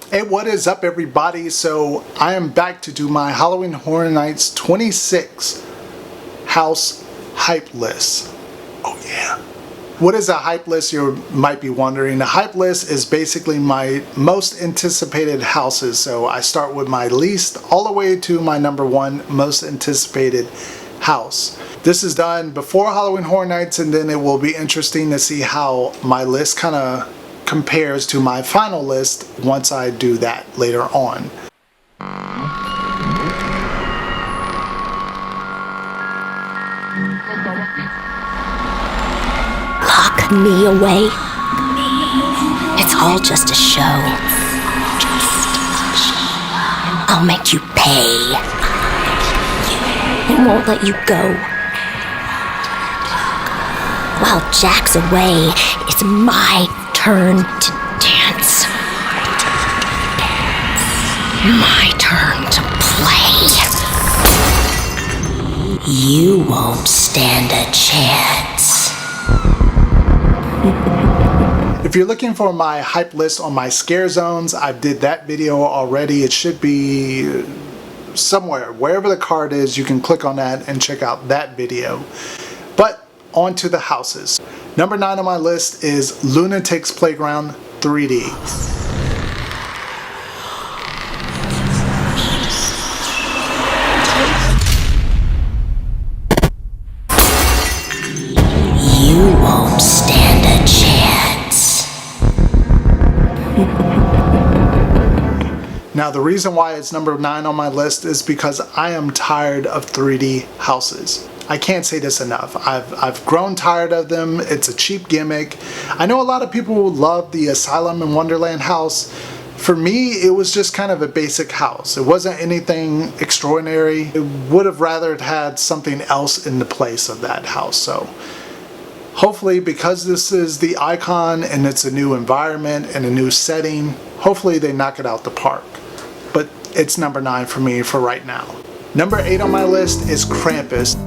Hey, what is up everybody? So I am back to do my Halloween Horror Nights 26 house hype list. Oh yeah. What is a hype list, you might be wondering? The hype list is basically my most anticipated houses. So I start with my least all the way to my number one most anticipated house. This is done before Halloween Horror Nights, and then it will be interesting to see how my list kind of compares to my final list once I do that later on. Lock me away. It's all just a show. I'll make you pay. I won't let you go. While Jack's away, it's my turn to dance. My turn to play. You won't stand a chance. If you're looking for my hype list on my scare zones, I did that video already. It should be somewhere, wherever the card is, you can click on that and check out that video. But on to the houses. Number 9 on my list is Lunatic's Playground 3D. You won't stand a chance. Now the reason why it's number 9 on my list is because I am tired of 3D houses. I can't say this enough. I've grown tired of them. It's a cheap gimmick. I know a lot of people love the Asylum in Wonderland house. For me, it was just kind of a basic house. It wasn't anything extraordinary. I would have rather had something else in the place of that house. So hopefully, because this is the Icon and it's a new environment and a new setting, hopefully they knock it out the park. But it's number 9 for me for right now. Number 8 on my list is Krampus.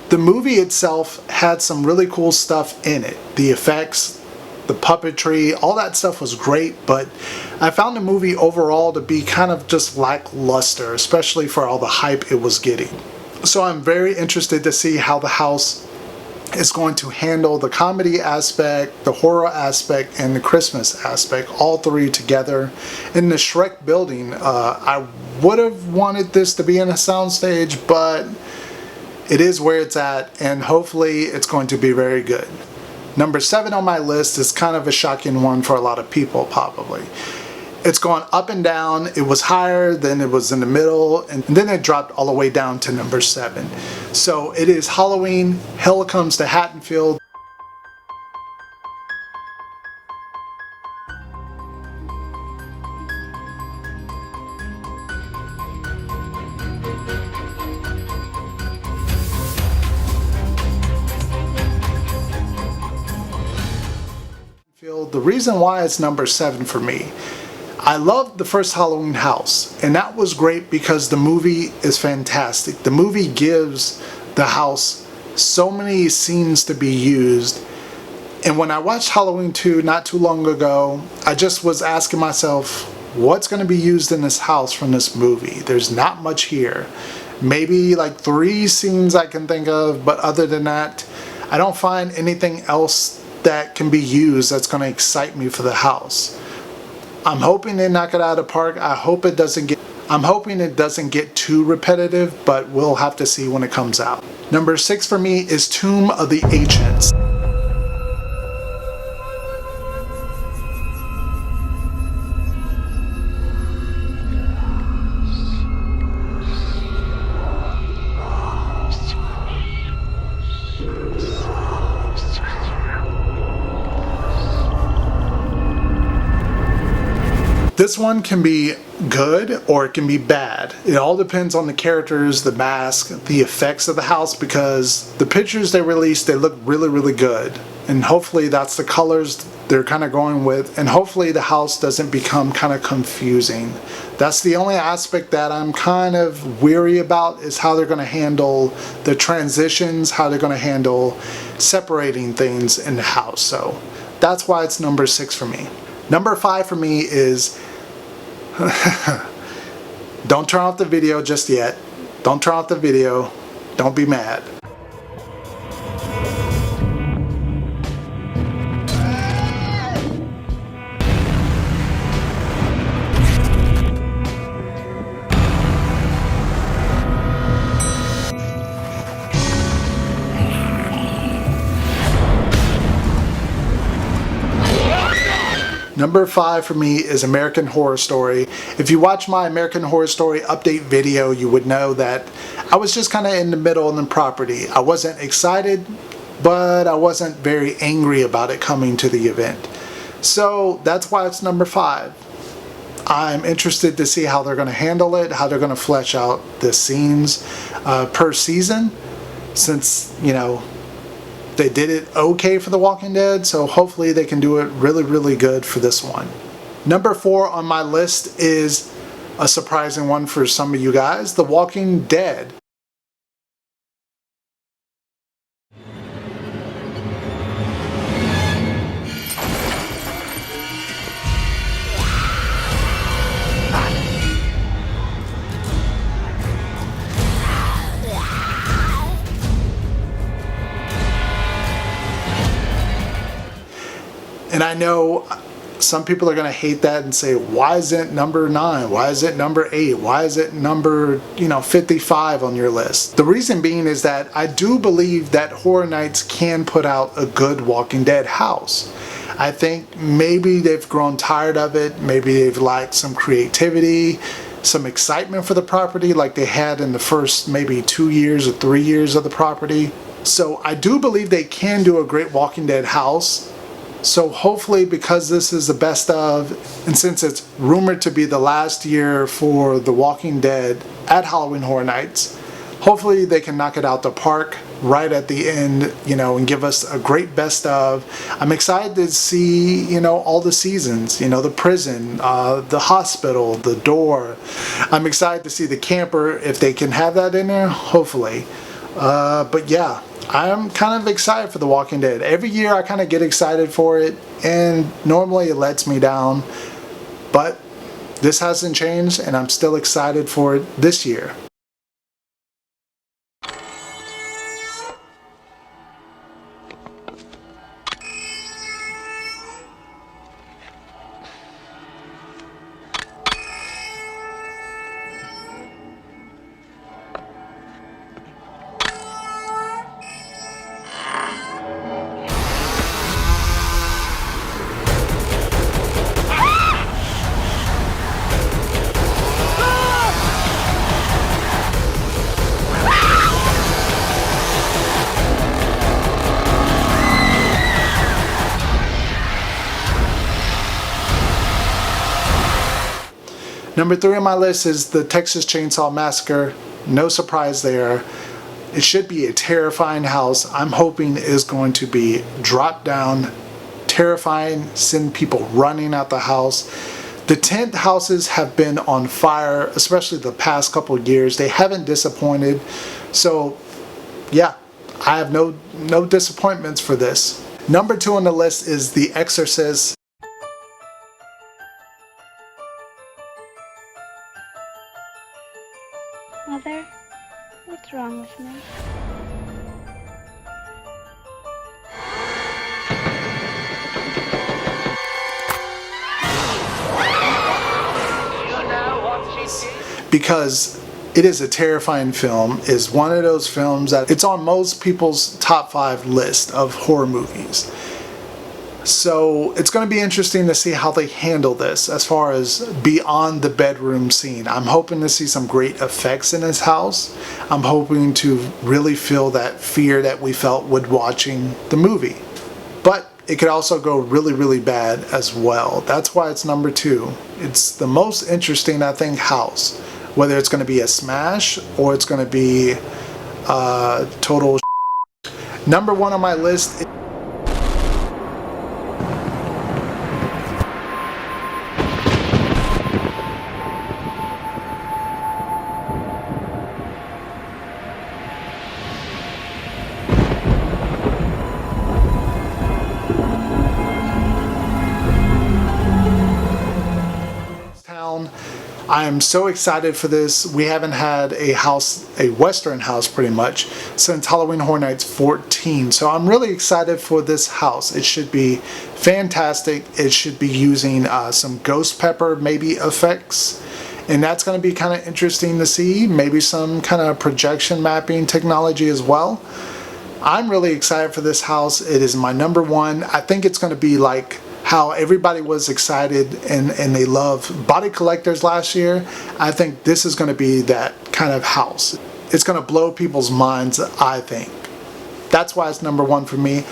The movie itself had some really cool stuff in it. The effects, the puppetry, all that stuff was great, but I found the movie overall to be kind of just lackluster, especially for all the hype it was getting. So I'm very interested to see how the house is going to handle the comedy aspect, the horror aspect, and the Christmas aspect, all three together in the Shrek building. I would have wanted this to be in a soundstage, but it is where it's at, and hopefully it's going to be very good. Number 7 on my list is kind of a shocking one for a lot of people, probably. It's gone up and down. It was higher, then it was in the middle, and then it dropped all the way down to number 7. So it is Halloween, Hell Comes to Haddonfield. The reason why it's number 7 for me, I loved the first Halloween house, and that was great because the movie is fantastic. The movie gives the house so many scenes to be used, and when I watched Halloween 2 not too long ago, I just was asking myself, what's going to be used in this house from this movie? There's not much here. Maybe like 3 scenes I can think of, but other than that, I don't find anything else that can be used that's going to excite me for the house. I'm hoping they knock it out of the park. I'm hoping it doesn't get too repetitive, but we'll have to see when it comes out. Number 6 for me is Tomb of the Ancients. This one can be good or it can be bad. It all depends on the characters, the mask, the effects of the house, because the pictures they released, they look really, really good. And hopefully that's the colors they're kind of going with, and hopefully the house doesn't become kind of confusing. That's the only aspect that I'm kind of weary about, is how they're going to handle the transitions, how they're going to handle separating things in the house. So that's why it's number 6 for me. Number 5 for me is don't turn off the video just yet. Don't turn off the video. Don't be mad. Number 5 for me is American Horror Story. If you watch my American Horror Story update video, you would know that I was just kind of in the middle of the property. I wasn't excited, but I wasn't very angry about it coming to the event. So that's why it's number 5. I'm interested to see how they're going to handle it, how they're going to flesh out the scenes per season, since, you know, they did it okay for The Walking Dead, so hopefully they can do it really, really good for this one. Number 4 on my list is a surprising one for some of you guys, The Walking Dead. And I know some people are going to hate that and say, why is it number 9? Why is it number 8? Why is it number, 55 on your list? The reason being is that I do believe that Horror Nights can put out a good Walking Dead house. I think maybe they've grown tired of it. Maybe they've lacked some creativity, some excitement for the property like they had in the first maybe 2 years or 3 years of the property. So I do believe they can do a great Walking Dead house. So hopefully, because this is the best of, and since it's rumored to be the last year for The Walking Dead at Halloween Horror Nights, hopefully they can knock it out the park right at the end, and give us a great best of. I'm excited to see, all the seasons, the prison, the hospital, the door. I'm excited to see the camper, if they can have that in there, hopefully. But yeah, I'm kind of excited for The Walking Dead. Every year I kind of get excited for it, and normally it lets me down. But this hasn't changed, and I'm still excited for it this year. Number 3 on my list is the Texas Chainsaw Massacre. No surprise there. It should be a terrifying house. I'm hoping it is going to be drop down, terrifying, send people running out the house. The tent houses have been on fire, especially the past couple of years. They haven't disappointed. So yeah, I have no disappointments for this. Number 2 on the list is The Exorcist. Mother, what's wrong with me? Because it is a terrifying film, is one of those films that it's on most people's top 5 list of horror movies. So it's going to be interesting to see how they handle this as far as beyond the bedroom scene. I'm hoping to see some great effects in this house. I'm hoping to really feel that fear that we felt with watching the movie. But it could also go really, really bad as well. That's why it's number 2. It's the most interesting, I think, house. Whether it's going to be a smash or it's going to be total. Number 1 on my list. I am so excited for this. We haven't had a house, a Western house pretty much, since Halloween Horror Nights 14. So I'm really excited for this house. It should be fantastic. It should be using some ghost pepper maybe effects. And that's going to be kind of interesting to see. Maybe some kind of projection mapping technology as well. I'm really excited for this house. It is my number one. I think it's going to be like how everybody was excited and they love Body Collectors last year. I think this is going to be that kind of house. It's going to blow people's minds, I think. That's why it's number one for me.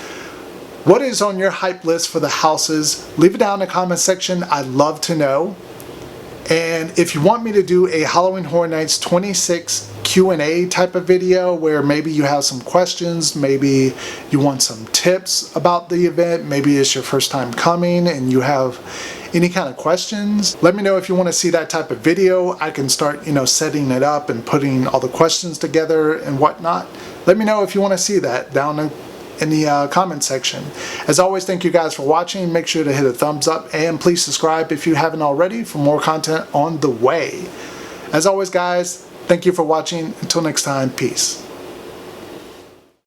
What is on your hype list for the houses? Leave it down in the comment section. I'd love to know. And if you want me to do a Halloween Horror Nights 26 Q&A type of video where maybe you have some questions, maybe you want some tips about the event, maybe it's your first time coming and you have any kind of questions, let me know if you want to see that type of video. I can start, setting it up and putting all the questions together and whatnot. Let me know if you want to see that down in the comment section. As always, thank you guys for watching. Make sure to hit a thumbs up and please subscribe if you haven't already for more content on the way. As always, guys, thank you for watching. Until next time, peace.